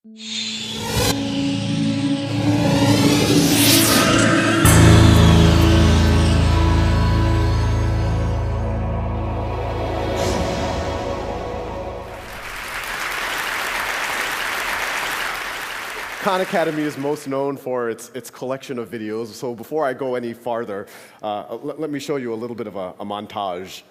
Khan Academy is most known for its collection of videos, so before I go any farther, let me show you a little bit of a montage.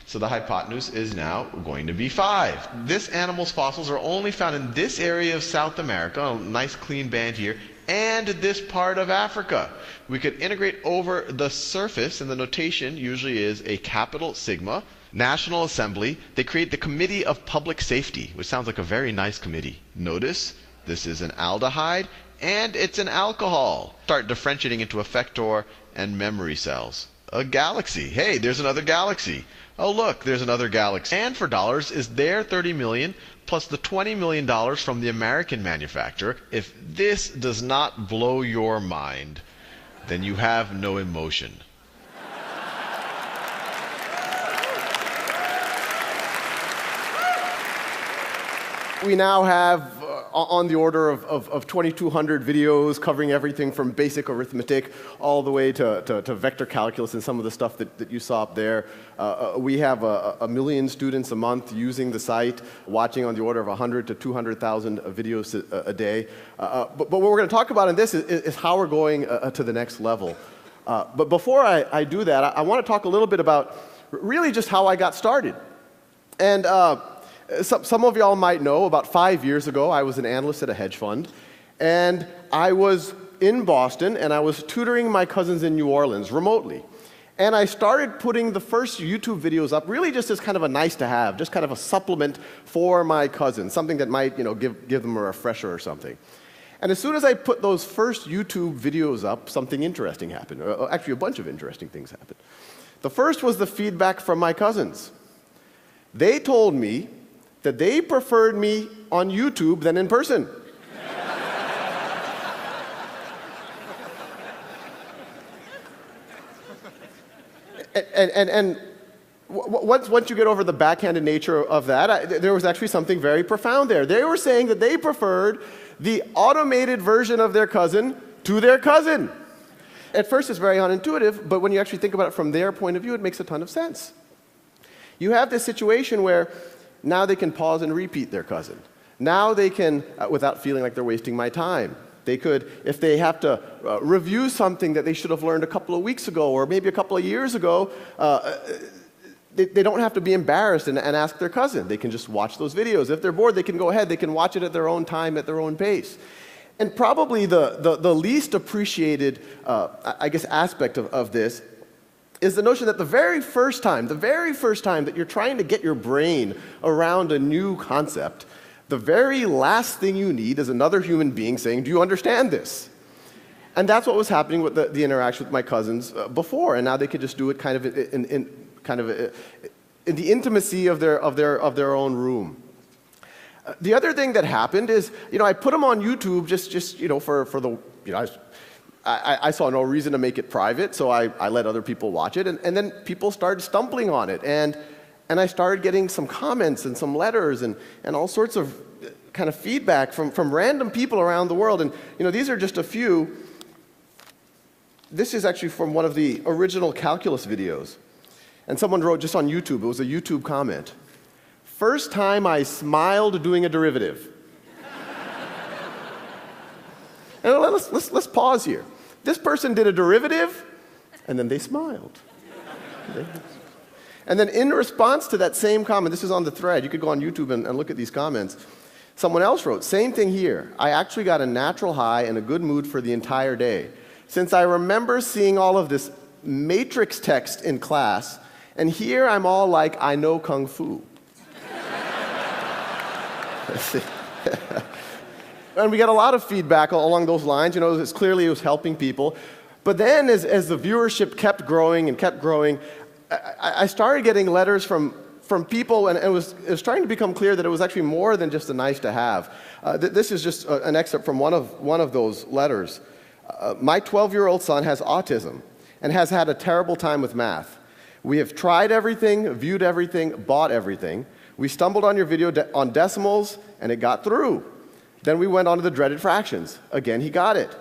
So the hypotenuse is now going to be 5. This animal's fossils are only found in this area of South America, a nice clean band here, and this part of Africa. We could integrate over the surface, and the notation usually is a capital sigma. National Assembly, they create the Committee of Public Safety, which sounds like a very nice committee. Notice this is an aldehyde, and it's an alcohol. Start differentiating into effector and memory cells. A galaxy. Hey, there's another galaxy. Oh, look, there's another galaxy. And for dollars is their $30 million plus the $20 million from the American manufacturer. If this does not blow your mind, then you have no emotion. We now have on the order of 2,200 videos covering everything from basic arithmetic all the way to vector calculus and some of the stuff that you saw up there. We have a million students a month using the site, watching on the order of 100 to 200,000 videos a day. But what we're going to talk about in this is how we're going to the next level. But before I do that, I want to talk a little bit about really just how I got started. And some of y'all might know, about 5 years ago, I was an analyst at a hedge fund, and I was in Boston, and I was tutoring my cousins in New Orleans remotely. And I started putting the first YouTube videos up really just as kind of a nice-to-have, just kind of a supplement for my cousins, something that might, give them a refresher or something. And as soon as I put those first YouTube videos up, something interesting happened. Actually, a bunch of interesting things happened. The first was the feedback from my cousins. They told me that they preferred me on YouTube than in person. and once you get over the backhanded nature of that, there was actually something very profound there. They were saying that they preferred the automated version of their cousin to their cousin. At first, it's very unintuitive, but when you actually think about it from their point of view, it makes a ton of sense. You have this situation where now they can pause and repeat their cousin. Now they can, without feeling like they're wasting my time. They could, if they have to review something that they should have learned a couple of weeks ago or maybe a couple of years ago, they don't have to be embarrassed and ask their cousin. They can just watch those videos. If they're bored, they can go ahead. They can watch it at their own time, at their own pace. And probably the least appreciated, aspect of this is the notion that the very first time that you're trying to get your brain around a new concept, the very last thing you need is another human being saying, "Do you understand this?" And that's what was happening with the interaction with my cousins before, and now they could just do it kind of in the intimacy of their own room. The other thing that happened is, I put them on YouTube just for the, I saw no reason to make it private, so I let other people watch it, and then people started stumbling on it, and I started getting some comments and some letters and all sorts of kind of feedback from random people around the world, and these are just a few. This is actually from one of the original calculus videos, and someone wrote just on YouTube, it was a YouTube comment. "First time I smiled doing a derivative." And let's pause here. This person did a derivative, and then they smiled. And then in response to that same comment, this is on the thread, you could go on YouTube and look at these comments, someone else wrote, "Same thing here. I actually got a natural high and a good mood for the entire day. Since I remember seeing all of this matrix text in class, and here I'm all like, I know Kung Fu." And we got a lot of feedback along those lines. It's clearly it was helping people. But then as the viewership kept growing, I started getting letters from people, and it was starting to become clear that it was actually more than just a nice to have. This is just an excerpt from one of those letters. "My 12-year-old son has autism and has had a terrible time with math. We have tried everything, viewed everything, bought everything. We stumbled on your video on decimals, and it got through. Then we went on to the dreaded fractions. Again, he got it.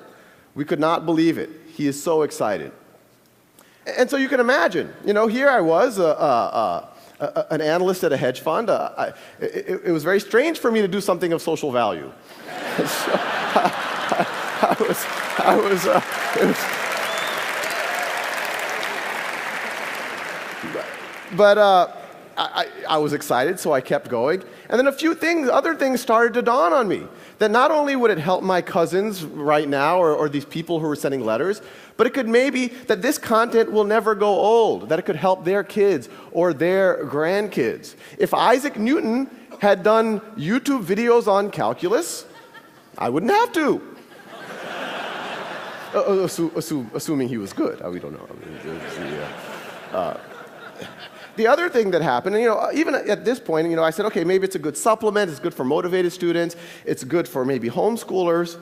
We could not believe it. He is so excited. And so you can imagine, here I was, an analyst at a hedge fund. It was very strange for me to do something of social value. So, I was excited, so I kept going. And then other things started to dawn on me. That not only would it help my cousins right now, or these people who are sending letters, but it could maybe that this content will never go old, that it could help their kids or their grandkids. If Isaac Newton had done YouTube videos on calculus, I wouldn't have to. Assuming he was good. We don't know. The other thing that happened, even at this point, I said, okay, maybe it's a good supplement, it's good for motivated students, it's good for maybe homeschoolers,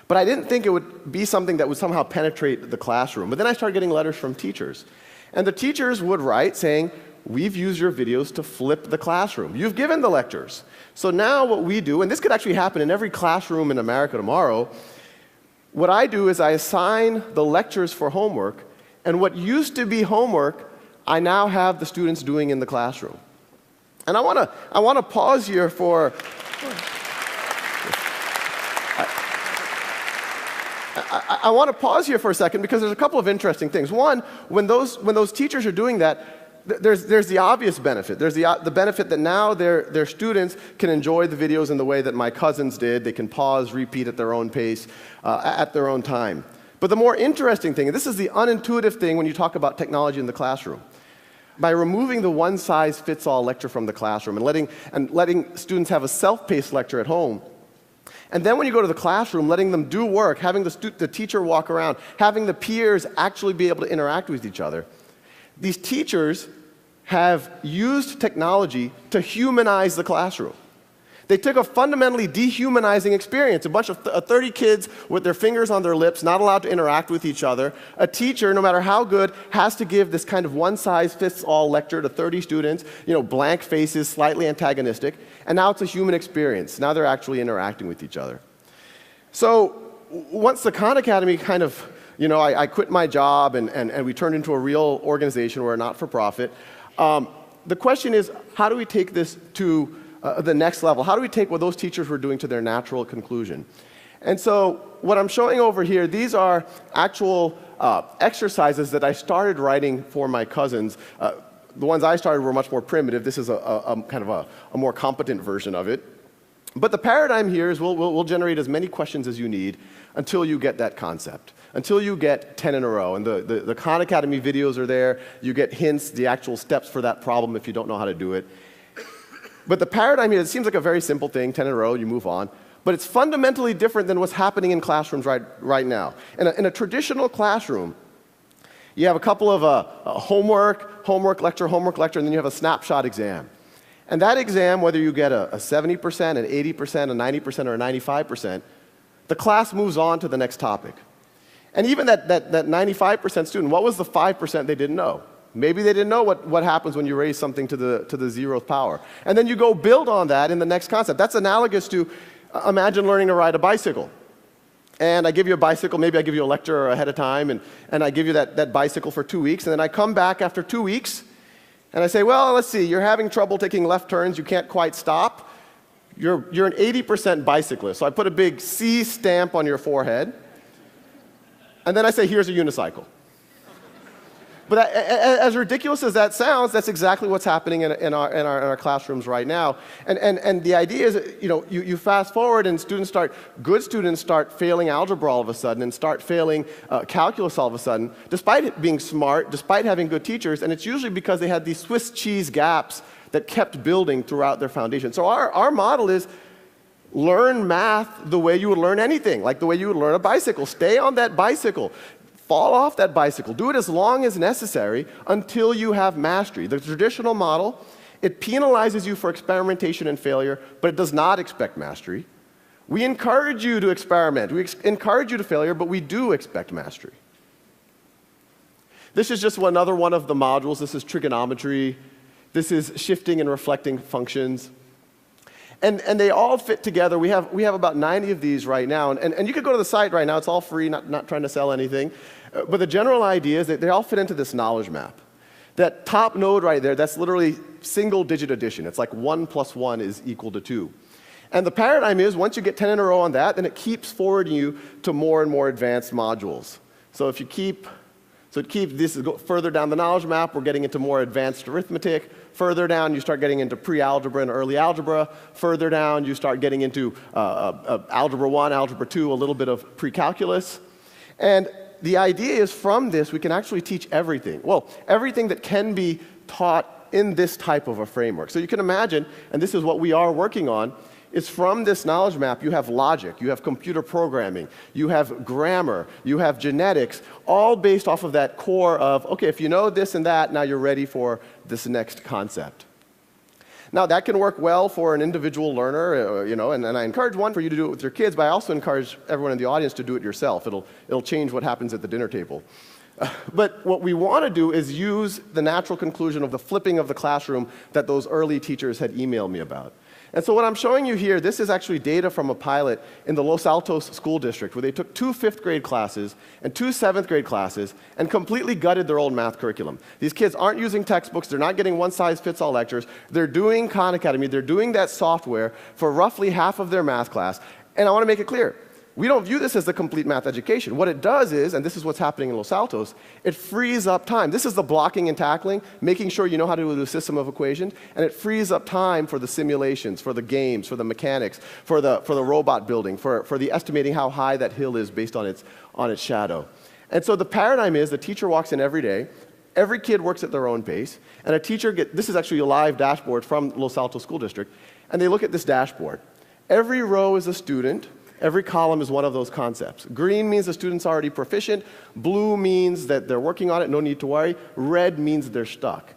but I didn't think it would be something that would somehow penetrate the classroom. But then I started getting letters from teachers. And the teachers would write saying, we've used your videos to flip the classroom. You've given the lectures. So now what we do, and this could actually happen in every classroom in America tomorrow, what I do is I assign the lectures for homework, and what used to be homework, I now have the students doing in the classroom. And I want to pause here for I want to pause here for a second because there's a couple of interesting things. One, when those teachers are doing that, there's the obvious benefit. There's the benefit that now their students can enjoy the videos in the way that my cousins did. They can pause, repeat at their own pace, at their own time. But the more interesting thing, and this is the unintuitive thing when you talk about technology in the classroom, by removing the one-size-fits-all lecture from the classroom and letting students have a self-paced lecture at home, and then when you go to the classroom, letting them do work, having the teacher walk around, having the peers actually be able to interact with each other, these teachers have used technology to humanize the classroom. They took a fundamentally dehumanizing experience, a bunch of 30 kids with their fingers on their lips, not allowed to interact with each other. A teacher, no matter how good, has to give this kind of one-size-fits-all lecture to 30 students, blank faces, slightly antagonistic, and now it's a human experience. Now they're actually interacting with each other. So once the Khan Academy kind of, I quit my job and we turned into a real organization. We're a not-for-profit. The question is, how do we take this to the next level? How do we take what those teachers were doing to their natural conclusion? And so what I'm showing over here, these are actual exercises that I started writing for my cousins. The ones I started were much more primitive. This is a kind of a more competent version of it. But the paradigm here is we'll generate as many questions as you need until you get that concept, until you get 10 in a row. And the Khan Academy videos are there. You get hints, the actual steps for that problem if you don't know how to do it. But the paradigm here, it seems like a very simple thing, 10 in a row, you move on. But it's fundamentally different than what's happening in classrooms right now. In a traditional classroom, you have a couple of homework, lecture, and then you have a snapshot exam. And that exam, whether you get a 70%, an 80%, a 90%, or a 95%, the class moves on to the next topic. And even that 95% student, what was the 5% they didn't know? Maybe they didn't know what happens when you raise something to the 0th power. And then you go build on that in the next concept. That's analogous to, imagine learning to ride a bicycle. And I give you a bicycle, maybe I give you a lecture ahead of time, and I give you that bicycle for 2 weeks, and then I come back after 2 weeks, and I say, well, let's see, you're having trouble taking left turns, you can't quite stop. You're an 80% bicyclist. So I put a big C stamp on your forehead, and then I say, here's a unicycle. But as ridiculous as that sounds, that's exactly what's happening in our classrooms right now. And the idea is, you fast forward and good students start failing algebra all of a sudden and start failing calculus all of a sudden, despite it being smart, despite having good teachers, and it's usually because they had these Swiss cheese gaps that kept building throughout their foundation. So our model is learn math the way you would learn anything, like the way you would learn a bicycle. Stay on that bicycle. Fall off that bicycle. Do it as long as necessary until you have mastery. The traditional model, it penalizes you for experimentation and failure, but it does not expect mastery. We encourage you to experiment. We encourage you to failure, but we do expect mastery. This is just another one of the modules. This is trigonometry. This is shifting and reflecting functions. And they all fit together. We have about 90 of these right now. And you could go to the site right now. It's all free, not trying to sell anything. But the general idea is that they all fit into this knowledge map. That top node right there, that's literally single-digit addition. It's like 1 plus 1 is equal to 2. And the paradigm is, once you get 10 in a row on that, then it keeps forwarding you to more and more advanced modules. So if you keep, this is further down the knowledge map, we're getting into more advanced arithmetic. Further down, you start getting into pre-algebra and early algebra. Further down, you start getting into algebra 1, algebra 2, a little bit of pre-calculus. And the idea is from this, we can actually teach everything. Well, everything that can be taught in this type of a framework. So you can imagine, and this is what we are working on, is from this knowledge map, you have logic, you have computer programming, you have grammar, you have genetics, all based off of that core of, okay, if you know this and that, now you're ready for this next concept. Now, that can work well for an individual learner, and I encourage for you to do it with your kids, but I also encourage everyone in the audience to do it yourself. It'll change what happens at the dinner table. But what we want to do is use the natural conclusion of the flipping of the classroom that those early teachers had emailed me about. And so what I'm showing you here, this is actually data from a pilot in the Los Altos School District where they took 2 5th grade classes and 2 7th grade classes and completely gutted their old math curriculum. These kids aren't using textbooks, they're not getting one-size-fits-all lectures, they're doing Khan Academy, they're doing that software for roughly half of their math class. And I want to make it clear, we don't view this as the complete math education. What it does is, and this is what's happening in Los Altos, it frees up time. This is the blocking and tackling, making sure you know how to do a system of equations, and it frees up time for the simulations, for the games, for the mechanics, for the robot building, for the estimating how high that hill is based on its shadow. And so the paradigm is the teacher walks in every day, every kid works at their own pace, and a teacher this is actually a live dashboard from Los Altos School District, and they look at this dashboard. Every row is a student. Every column is one of those concepts. Green means the student's already proficient. Blue means that they're working on it, no need to worry. Red means they're stuck.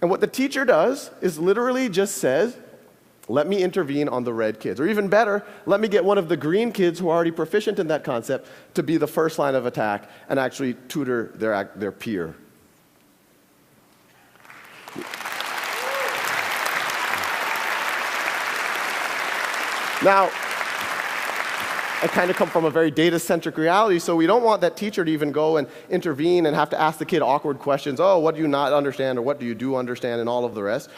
And what the teacher does is literally just says, let me intervene on the red kids. Or even better, let me get one of the green kids who are already proficient in that concept to be the first line of attack and actually tutor their peer. Now, I kind of come from a very data-centric reality, so we don't want that teacher to even go and intervene and have to ask the kid awkward questions. Oh, what do you not understand, or what do you do understand, and all of the rest.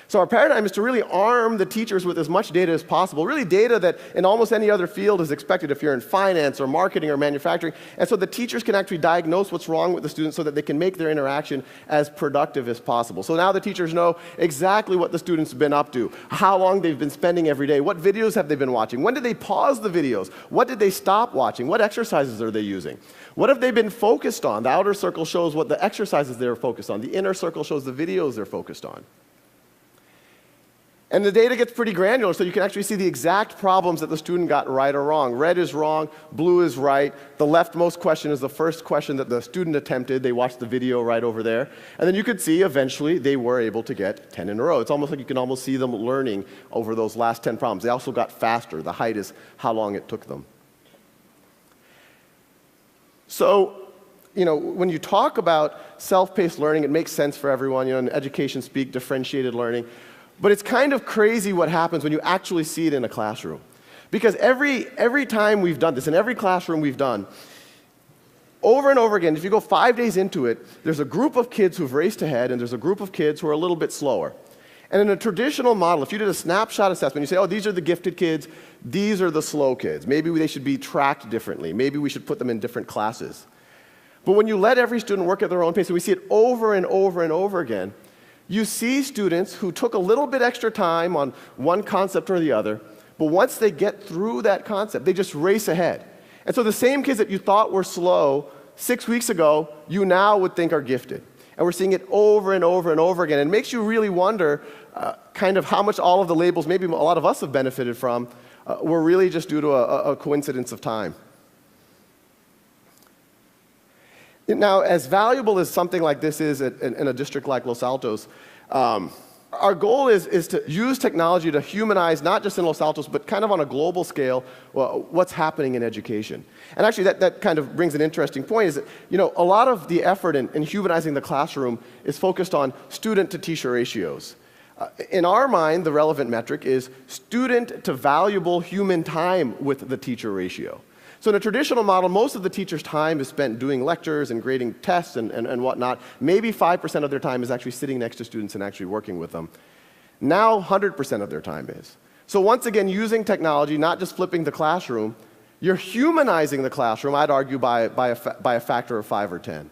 So our paradigm is to really arm the teachers with as much data as possible, really data that in almost any other field is expected if you're in finance or marketing or manufacturing. And so the teachers can actually diagnose what's wrong with the students so that they can make their interaction as productive as possible. So now the teachers know exactly what the students have been up to, how long they've been spending every day, what videos have they been watching, when did they pause the videos, what did they stop watching, what exercises are they using, what have they been focused on. The outer circle shows what the exercises they're focused on. The inner circle shows the videos they're focused on. And the data gets pretty granular, so you can actually see the exact problems that the student got right or wrong. Red is wrong, blue is right. The leftmost question is the first question that the student attempted. They watched the video right over there. And then you could see eventually they were able to get 10 in a row. It's almost like you can almost see them learning over those last 10 problems. They also got faster. The height is how long it took them. So, when you talk about self-paced learning, it makes sense for everyone. In education speak, differentiated learning. But it's kind of crazy what happens when you actually see it in a classroom. Because every time we've done this, in every classroom we've done, over and over again, if you go 5 days into it, there's a group of kids who've raced ahead, and there's a group of kids who are a little bit slower. And in a traditional model, if you did a snapshot assessment, you say, oh, these are the gifted kids, these are the slow kids. Maybe they should be tracked differently. Maybe we should put them in different classes. But when you let every student work at their own pace, and we see it over and over and over again, you see students who took a little bit extra time on one concept or the other, but once they get through that concept, they just race ahead. And so the same kids that you thought were slow 6 weeks ago, you now would think are gifted. And we're seeing it over and over and over again. And it makes you really wonder kind of how much all of the labels, maybe a lot of us have benefited from, were really just due to a coincidence of time. Now, as valuable as something like this is in a district like Los Altos, our goal is to use technology to humanize, not just in Los Altos, but kind of on a global scale, what's happening in education. And actually, that kind of brings an interesting point, is that, a lot of the effort in humanizing the classroom is focused on student-to-teacher ratios. In our mind, the relevant metric is student to valuable human time with the teacher ratio. So in a traditional model, most of the teacher's time is spent doing lectures and grading tests and whatnot. Maybe 5% of their time is actually sitting next to students and actually working with them. Now 100% of their time is. So once again, using technology, not just flipping the classroom, you're humanizing the classroom, I'd argue, by a factor of 5 or 10.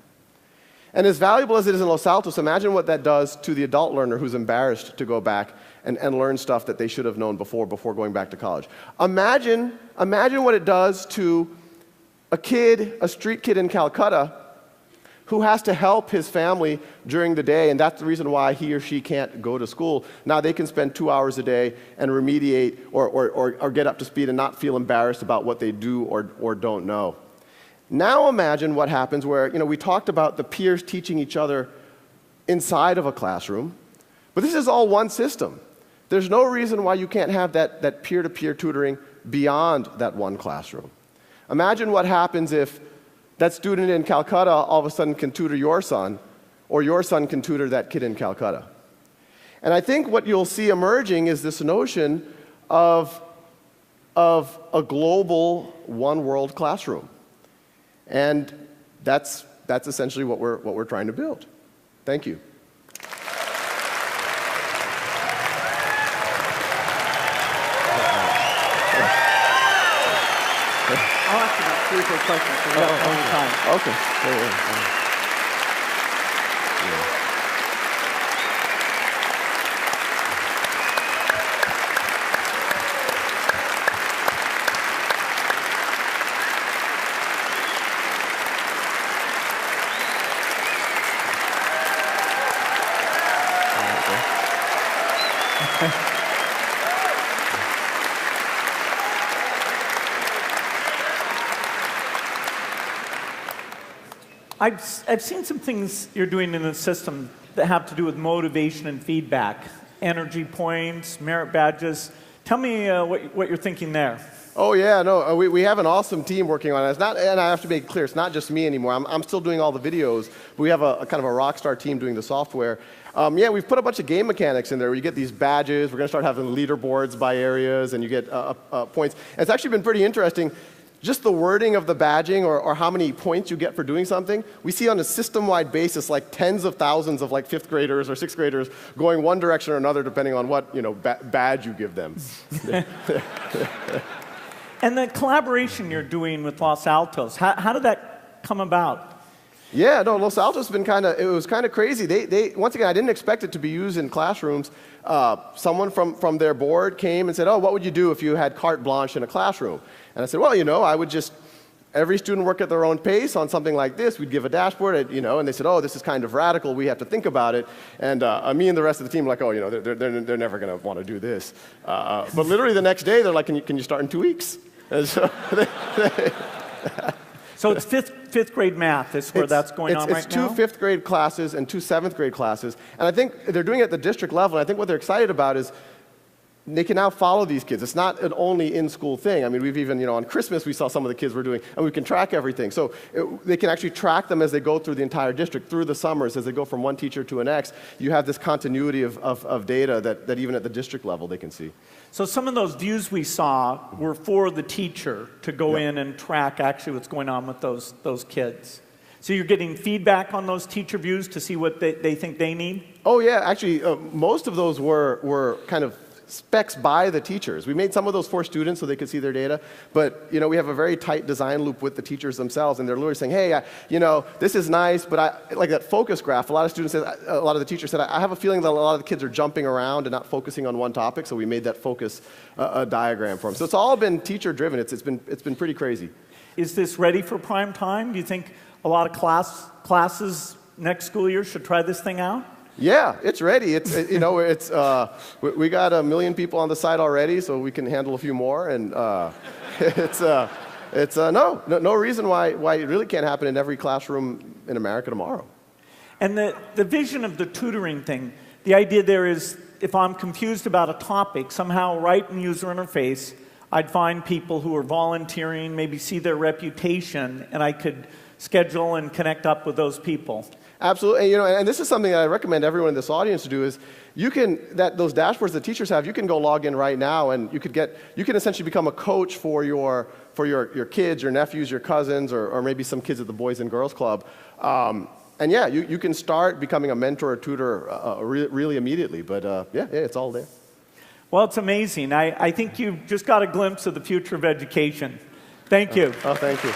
And as valuable as it is in Los Altos, imagine what that does to the adult learner who's embarrassed to go back and learn stuff that they should have known before going back to college. Imagine what it does to a street kid in Calcutta who has to help his family during the day, and that's the reason why he or she can't go to school. Now they can spend 2 hours a day and remediate or get up to speed and not feel embarrassed about what they do or don't know. Now imagine what happens where, we talked about the peers teaching each other inside of a classroom, but this is all one system. There's no reason why you can't have that peer-to-peer tutoring beyond that one classroom. Imagine what happens if that student in Calcutta all of a sudden can tutor your son, or your son can tutor that kid in Calcutta. And I think what you'll see emerging is this notion of a global one-world classroom. And that's essentially what we're trying to build. Thank you. I'll ask you about 3 or 4 questions, so we got plenty of time. Okay. I've seen some things you're doing in the system that have to do with motivation and feedback, energy points, merit badges. Tell me what you're thinking there. Oh yeah, no, we have an awesome team working on it. It's not, and I have to make it clear, it's not just me anymore. I'm still doing all the videos, but we have a kind of a rock star team doing the software. Yeah, we've put a bunch of game mechanics in there where you get these badges. We're going to start having leaderboards by areas, and you get points. And it's actually been pretty interesting. Just the wording of the badging or how many points you get for doing something, we see on a system-wide basis like tens of thousands of like 5th graders or 6th graders going one direction or another depending on what badge you give them. And the collaboration you're doing with Los Altos, how did that come about? Yeah, no, Los Altos has been it was kind of crazy. They once again, I didn't expect it to be used in classrooms. Someone from their board came and said, oh, what would you do if you had carte blanche in a classroom? And I said, well, I would just, every student work at their own pace on something like this. We'd give a dashboard, and they said, oh, this is kind of radical. We have to think about it. And me and the rest of the team were like, oh, they're never going to want to do this. But literally the next day, they're like, can you start in 2 weeks? And so So it's fifth grade math is where that's going on right now? It's 2 5th grade classes and 2 7th grade classes. And I think they're doing it at the district level. And I think what they're excited about is they can now follow these kids. It's not an only in-school thing. I mean, we've even, on Christmas, we saw some of the kids were doing, and we can track everything. So they can actually track them as they go through the entire district, through the summers, as they go from one teacher to the next. You have this continuity of data that even at the district level they can see. So some of those views we saw were for the teacher to go in and track actually what's going on with those kids. So you're getting feedback on those teacher views to see what they think they need? Oh, yeah. Actually, most of those were kind of specs by the teachers. We made some of those for students so they could see their data, but we have a very tight design loop with the teachers themselves, and they're literally saying, hey, this is nice, but I like that focus graph. A lot of the teachers said, I have a feeling that a lot of the kids are jumping around and not focusing on one topic, so we made that focus diagram for them. So it's all been teacher driven. It's been pretty crazy. Is this ready for prime time? Do you think a lot of classes next school year should try this thing out? Yeah, it's ready. We got 1 million people on the site already, so we can handle a few more. And no reason why it really can't happen in every classroom in America tomorrow. And the vision of the tutoring thing, the idea there is if I'm confused about a topic, somehow right in user interface, I'd find people who are volunteering, maybe see their reputation, and I could schedule and connect up with those people. Absolutely, and this is something that I recommend everyone in this audience to do is those dashboards that teachers have, you can go log in right now, and you can essentially become a coach for your kids, your nephews, your cousins, or maybe some kids at the Boys and Girls Club. And yeah, you can start becoming a mentor or tutor really immediately. But yeah, it's all there. Well, it's amazing. I think you've just got a glimpse of the future of education. Thank you. Oh, thank you.